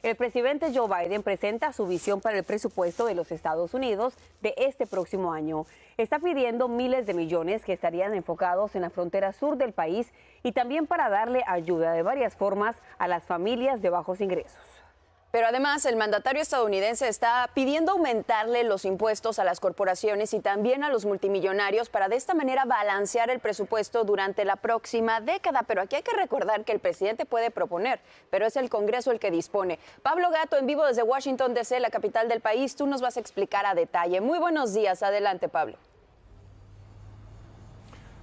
El presidente Joe Biden presenta su visión para el presupuesto de los Estados Unidos de este próximo año. Está pidiendo miles de millones que estarían enfocados en la frontera sur del país y también para darle ayuda de varias formas a las familias de bajos ingresos. Pero además, el mandatario estadounidense está pidiendo aumentarle los impuestos a las corporaciones y también a los multimillonarios para de esta manera balancear el presupuesto durante la próxima década. Pero aquí hay que recordar que el presidente puede proponer, pero es el Congreso el que dispone. Pablo Gato, en vivo desde Washington, D.C., la capital del país, tú nos vas a explicar a detalle. Muy buenos días. Adelante, Pablo.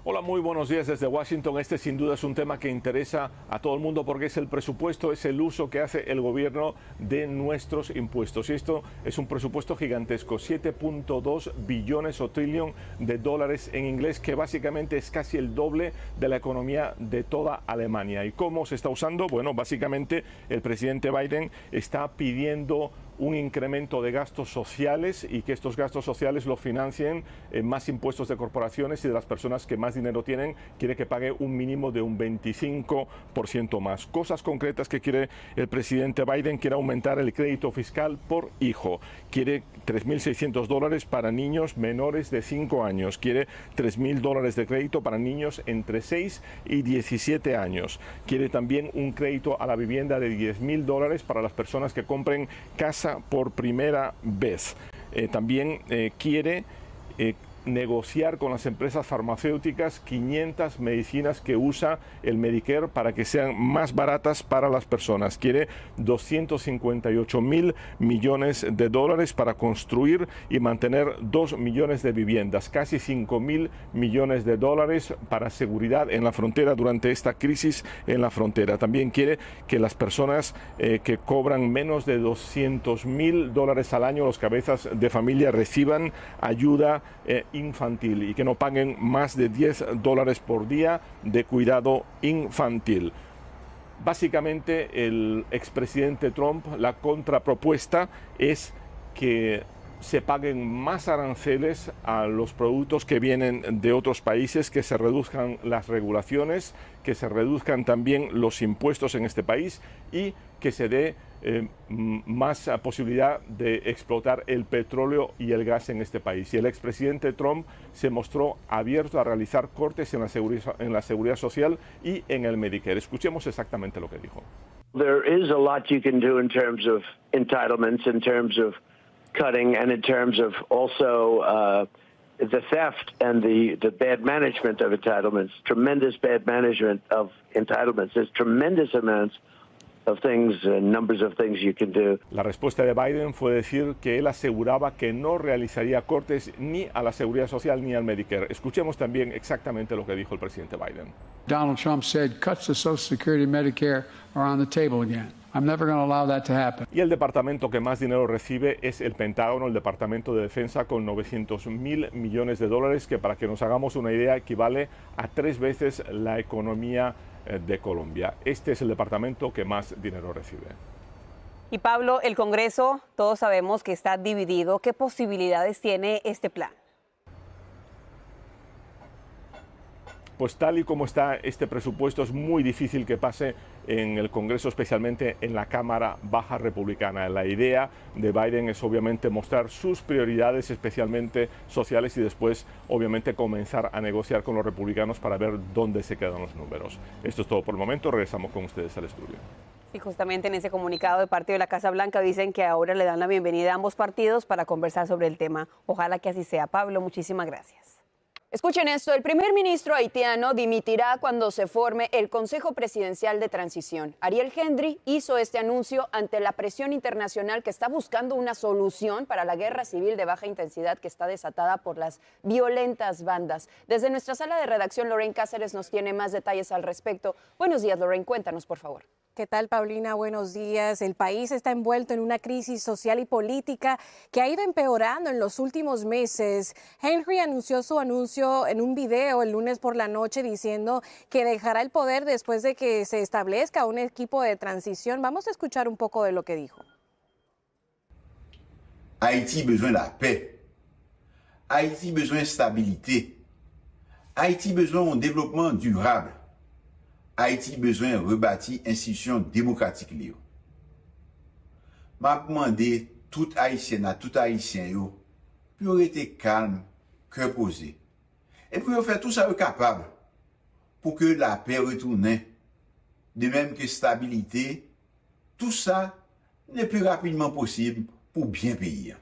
Hola, muy buenos días desde Washington. Este sin duda es un tema que interesa a todo el mundo porque es el presupuesto, es el uso que hace el gobierno de nuestros impuestos. Y esto es un presupuesto gigantesco, 7.2 billones o trillón de dólares en inglés, que básicamente es casi el doble de la economía de toda Alemania. ¿Y cómo se está usando? Bueno, básicamente el presidente Biden está pidiendo un incremento de gastos sociales y que estos gastos sociales lo financien más impuestos de corporaciones y de las personas que más dinero tienen. Quiere que pague un mínimo de un 25% más. Cosas concretas que quiere el presidente Biden: quiere aumentar el crédito fiscal por hijo. Quiere $3.600 para niños menores de 5 años. Quiere $3.000 de crédito para niños entre 6 y 17 años. Quiere también un crédito a la vivienda de $10.000 para las personas que compren casa por primera vez. También quiere negociar con las empresas farmacéuticas 500 medicinas que usa el Medicare para que sean más baratas para las personas. Quiere 258.000 millones de dólares para construir y mantener 2 millones de viviendas, casi 5.000 millones de dólares para seguridad en la frontera durante esta crisis en la frontera. También quiere que las personas que cobran menos de $200.000 al año, los cabezas de familia, reciban ayuda infantil y que no paguen más de $10 por día de cuidado infantil. Básicamente, el expresidente Trump, la contrapropuesta es que se paguen más aranceles a los productos que vienen de otros países, que se reduzcan las regulaciones, que se reduzcan también los impuestos en este país y que se dé más posibilidad de explotar el petróleo y el gas en este país. Y el expresidente Trump se mostró abierto a realizar cortes en la seguridad social y en el Medicare. Escuchemos exactamente lo que dijo. There is a lot you can do in terms of entitlements, in terms of cutting, and in terms of also the theft and the bad management of entitlements, tremendous bad management of entitlements. There's tremendous amounts of things, numbers of things you can do. La respuesta de Biden fue decir que él aseguraba que no realizaría cortes ni a la seguridad social ni al Medicare. Escuchemos también exactamente lo que dijo el presidente Biden. Donald Trump said cuts to Social Security and Medicare are on the table again. I'm never going to allow that to happen. Y el departamento que más dinero recibe es el Pentágono, el Departamento de Defensa, con $900.000 millones, que, para que nos hagamos una idea, equivale a 3 veces la economía de Colombia. Este es el departamento que más dinero recibe. Y Pablo, el Congreso, todos sabemos que está dividido. ¿Qué posibilidades tiene este plan? Pues tal y como está este presupuesto, es muy difícil que pase en el Congreso, especialmente en la Cámara Baja Republicana. La idea de Biden es obviamente mostrar sus prioridades, especialmente sociales, y después obviamente comenzar a negociar con los republicanos para ver dónde se quedan los números. Esto es todo por el momento. Regresamos con ustedes al estudio. Y justamente en ese comunicado de parte de la Casa Blanca dicen que ahora le dan la bienvenida a ambos partidos para conversar sobre el tema. Ojalá que así sea. Pablo, muchísimas gracias. Escuchen esto: el primer ministro haitiano dimitirá cuando se forme el Consejo Presidencial de Transición. Ariel Henry hizo este anuncio ante la presión internacional que está buscando una solución para la guerra civil de baja intensidad que está desatada por las violentas bandas. Desde nuestra sala de redacción, Lorraine Cáceres nos tiene más detalles al respecto. Buenos días, Lorraine, cuéntanos, por favor. ¿Qué tal, Paulina? Buenos días. El país está envuelto en una crisis social y política que ha ido empeorando en los últimos meses. Henry anunció su anuncio en un video el lunes por la noche diciendo que dejará el poder después de que se establezca un equipo de transición. Vamos a escuchar un poco de lo que dijo. Haití besoin de la paix. Haití besoin de stabilité. Haití besoin d'un développement durable. Haïti besoin de rebâtir institutions démocratiques. m'a demandé tout haïtien à tout haïtien yo, pour rester calme, cœur posé. Et pour faire tout ça capable pour que la paix retourne, de même que stabilité, tout ça le plus rapidement possible pour bien payer.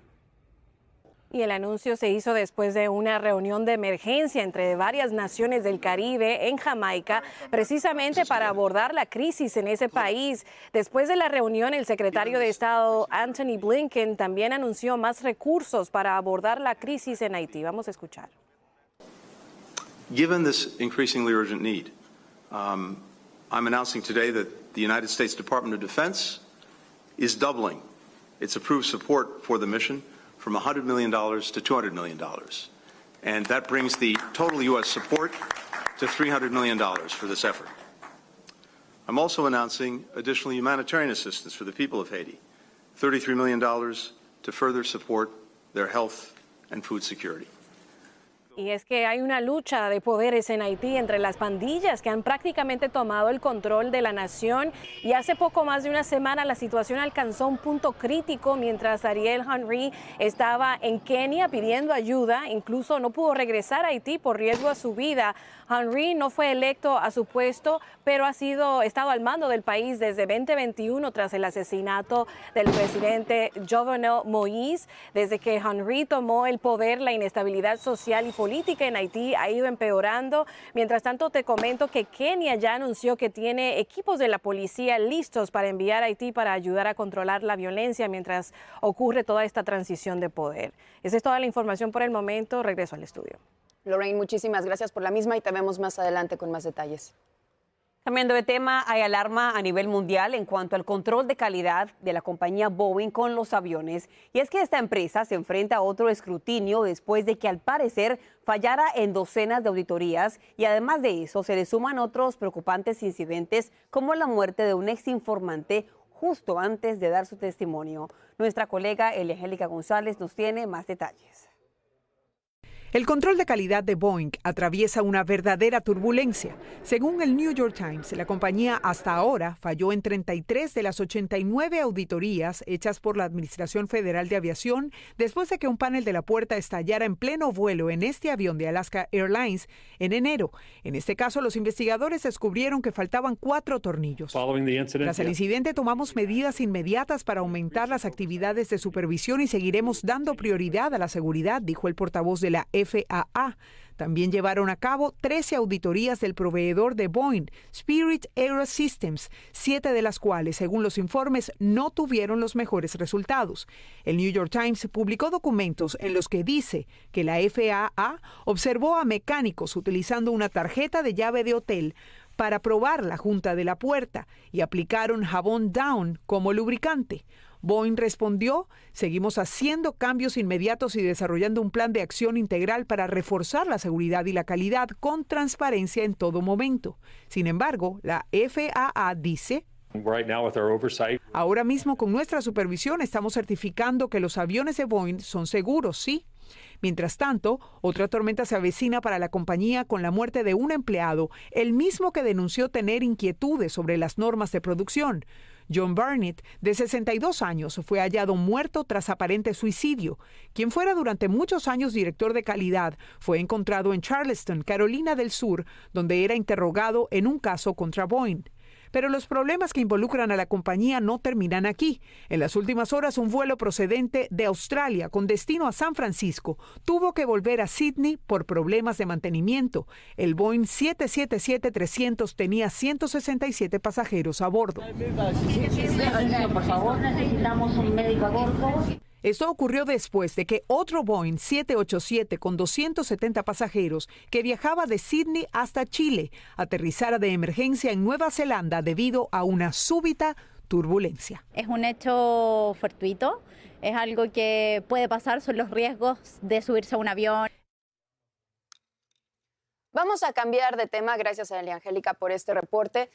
Y el anuncio se hizo después de una reunión de emergencia entre varias naciones del Caribe en Jamaica, precisamente para abordar la crisis en ese país. Después de la reunión, el secretario de Estado Anthony Blinken también anunció más recursos para abordar la crisis en Haití. Vamos a escuchar. Given this increasingly urgent need, I'm announcing today that the United States Department of Defense is doubling its approved support for the mission from $100 million to $200 million. And that brings the total U.S. support to $300 million for this effort. I'm also announcing additional humanitarian assistance for the people of Haiti, $33 million to further support their health and food security. Y es que hay una lucha de poderes en Haití entre las pandillas que han prácticamente tomado el control de la nación, y hace poco más de una semana la situación alcanzó un punto crítico mientras Ariel Henry estaba en Kenia pidiendo ayuda. Incluso no pudo regresar a Haití por riesgo a su vida. Henry no fue electo a su puesto, pero ha estado al mando del país desde 2021 tras el asesinato del presidente Jovenel Moïse. Desde que Henry tomó el poder, la inestabilidad social y política en Haití ha ido empeorando. Mientras tanto, te comento que Kenia ya anunció que tiene equipos de la policía listos para enviar a Haití para ayudar a controlar la violencia mientras ocurre toda esta transición de poder. Esa es toda la información por el momento. Regreso al estudio. Lorraine, muchísimas gracias por la misma y te vemos más adelante con más detalles. Cambiando de tema, hay alarma a nivel mundial en cuanto al control de calidad de la compañía Boeing con los aviones. Y es que esta empresa se enfrenta a otro escrutinio después de que al parecer fallara en docenas de auditorías, y además de eso se le suman otros preocupantes incidentes como la muerte de un exinformante justo antes de dar su testimonio. Nuestra colega Ariel Henry González nos tiene más detalles. El control de calidad de Boeing atraviesa una verdadera turbulencia. Según el New York Times, la compañía hasta ahora falló en 33 de las 89 auditorías hechas por la Administración Federal de Aviación después de que un panel de la puerta estallara en pleno vuelo en este avión de Alaska Airlines en enero. En este caso, los investigadores descubrieron que faltaban 4 tornillos. Tras el incidente, tomamos medidas inmediatas para aumentar las actividades de supervisión y seguiremos dando prioridad a la seguridad, dijo el portavoz de la FAA. También llevaron a cabo 13 auditorías del proveedor de Boeing, Spirit AeroSystems, 7 de las cuales, según los informes, no tuvieron los mejores resultados. El New York Times publicó documentos en los que dice que la FAA observó a mecánicos utilizando una tarjeta de llave de hotel para probar la junta de la puerta y aplicaron jabón Down como lubricante. Boeing respondió: seguimos haciendo cambios inmediatos y desarrollando un plan de acción integral para reforzar la seguridad y la calidad con transparencia en todo momento. Sin embargo, la FAA dice: ahora mismo con nuestra supervisión estamos certificando que los aviones de Boeing son seguros, sí. Mientras tanto, otra tormenta se avecina para la compañía con la muerte de un empleado, el mismo que denunció tener inquietudes sobre las normas de producción. John Barnett, de 62 años, fue hallado muerto tras aparente suicidio. Quien fuera durante muchos años director de calidad fue encontrado en Charleston, Carolina del Sur, donde era interrogado en un caso contra Boeing. Pero los problemas que involucran a la compañía no terminan aquí. En las últimas horas, un vuelo procedente de Australia con destino a San Francisco tuvo que volver a Sydney por problemas de mantenimiento. El Boeing 777-300 tenía 167 pasajeros a bordo. Por favor, necesitamos un médico a bordo. Esto ocurrió después de que otro Boeing 787 con 270 pasajeros que viajaba de Sydney hasta Chile aterrizara de emergencia en Nueva Zelanda debido a una súbita turbulencia. Es un hecho fortuito, es algo que puede pasar, son los riesgos de subirse a un avión. Vamos a cambiar de tema, gracias a Angélica por este reporte.